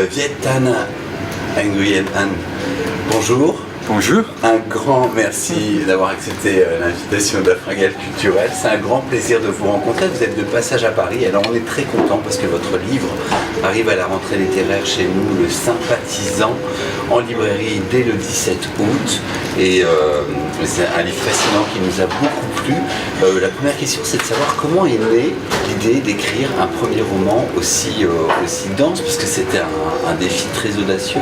Viet Thanh Nguyen, bonjour. Bonjour. Un grand merci d'avoir accepté l'invitation de Fringale Culturelle. C'est un grand plaisir de vous rencontrer. Vous êtes de passage à Paris. Alors on est très content parce que votre livre arrive à la rentrée littéraire chez nous, le Sympathisant, en librairie dès le 17 août. Et c'est un livre fascinant qui nous a beaucoup plu. La première question, c'est de savoir comment est née l'idée d'écrire un premier roman aussi dense, parce que c'était un défi très audacieux.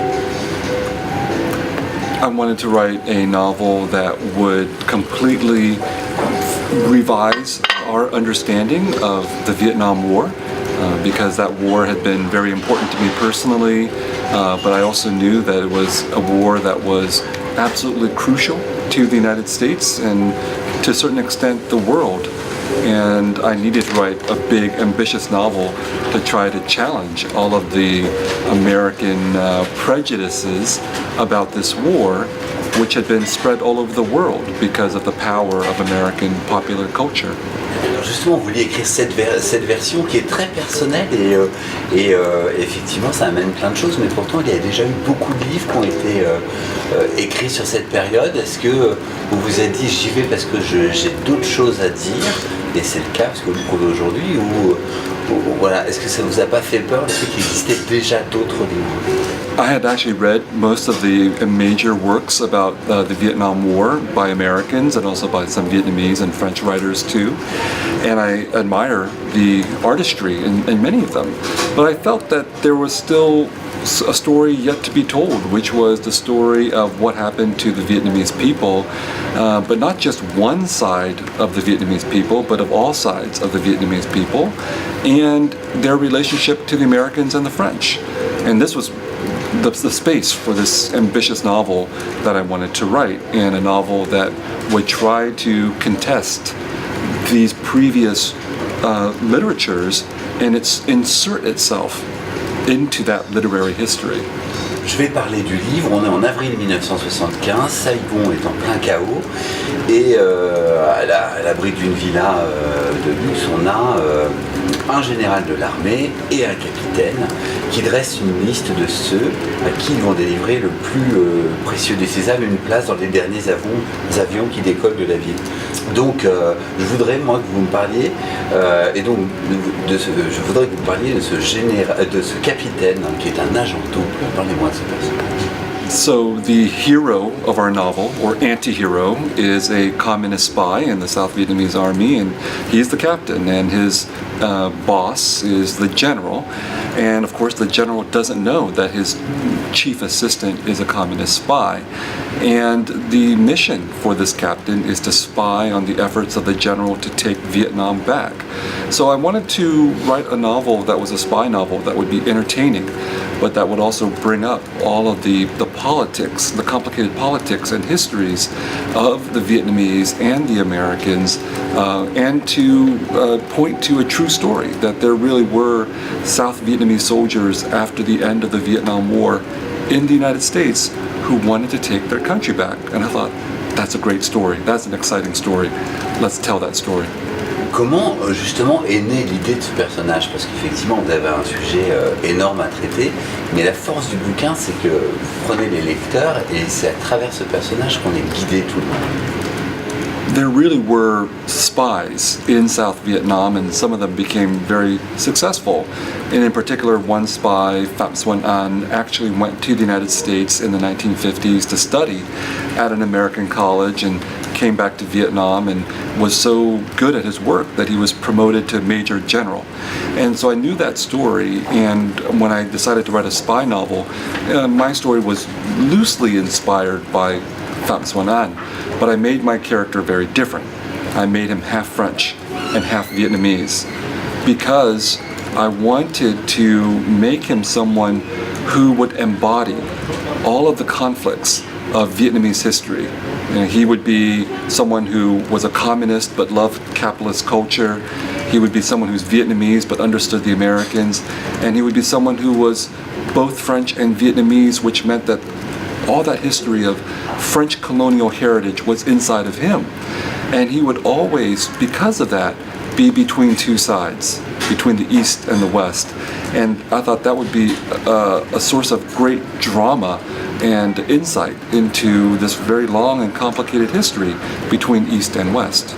I wanted to write a novel that would completely revise our understanding of the Vietnam War, because that war had been very important to me personally, but I also knew that it was a war that was absolutely crucial to the United States and to a certain extent the world. And I needed to write a big, ambitious novel to try to challenge all of the American prejudices about this war, which had been spread all over the world because of the power of American popular culture. Alors justement, vous vouliez écrire cette version qui est très personnelle et effectivement ça amène plein de choses, mais pourtant il y a déjà eu beaucoup de livres qui ont été écrits sur cette période. Est-ce que vous vous êtes dit j'y vais parce que j'ai d'autres choses à dire, et c'est le cas parce que vous le prouvez aujourd'hui, ou voilà, est-ce que ça vous a pas fait peur le fait qu'il existait déjà d'autres livres? I had actually read most of the major works about the Vietnam War by Americans and also by some Vietnamese and French writers too, and I admire the artistry in many of them. But I felt that there was still a story yet to be told, which was the story of what happened to the Vietnamese people, but not just one side of the Vietnamese people, but of all sides of the Vietnamese people, and their relationship to the Americans and the French. And this was the space for this ambitious novel that I wanted to write, and a novel that would try to contest these previous literatures and insert itself into that literary history. Je vais parler du livre. On est en avril 1975, Saigon est en plein chaos, et à l'abri d'une villa de luxe, on a un général de l'armée et un capitaine qui dressent une liste de ceux à qui ils vont délivrer le plus précieux des sésames, une place dans les derniers avions qui décollent de la ville. Donc je voudrais moi que vous me parliez je voudrais que vous parliez de ce capitaine qui est un agent double. Parlez-moi de ce personnage. So the hero of our novel, or anti-hero, is a communist spy in the South Vietnamese army, and he's the captain, and his boss is the general. And of course the general doesn't know that his chief assistant is a communist spy. And the mission for this captain is to spy on the efforts of the general to take Vietnam back. So I wanted to write a novel that was a spy novel that would be entertaining, but that would also bring up all of the politics, the complicated politics and histories of the Vietnamese and the Americans, and to point to a true story, that there really were South Vietnamese soldiers after the end of the Vietnam War in the United States who wanted to take their country back. And I thought, that's a great story, that's an exciting story, let's tell that story. Comment justement est née l'idée de ce personnage? Parce qu'effectivement vous avez un sujet énorme à traiter, mais la force du bouquin c'est que vous prenez les lecteurs et c'est à travers ce personnage qu'on est guidé tout le long. There really were spies in South Vietnam, and some of them became very successful. And in particular, one spy, Pham Xuan An, actually went to the United States in the 1950s to study at an American college and came back to Vietnam and was so good at his work that he was promoted to Major General. And so I knew that story, and when I decided to write a spy novel, my story was loosely inspired by Pham Xuan An, but I made my character very different. I made him half French and half Vietnamese because I wanted to make him someone who would embody all of the conflicts of Vietnamese history. You know, he would be someone who was a communist but loved capitalist culture. He would be someone who's Vietnamese but understood the Americans. And he would be someone who was both French and Vietnamese, which meant that all that history of French colonial heritage was inside of him. And he would always, because of that, be between two sides, between the East and the West. And I thought that would be a source of great drama and insight into this very long and complicated history between East and West.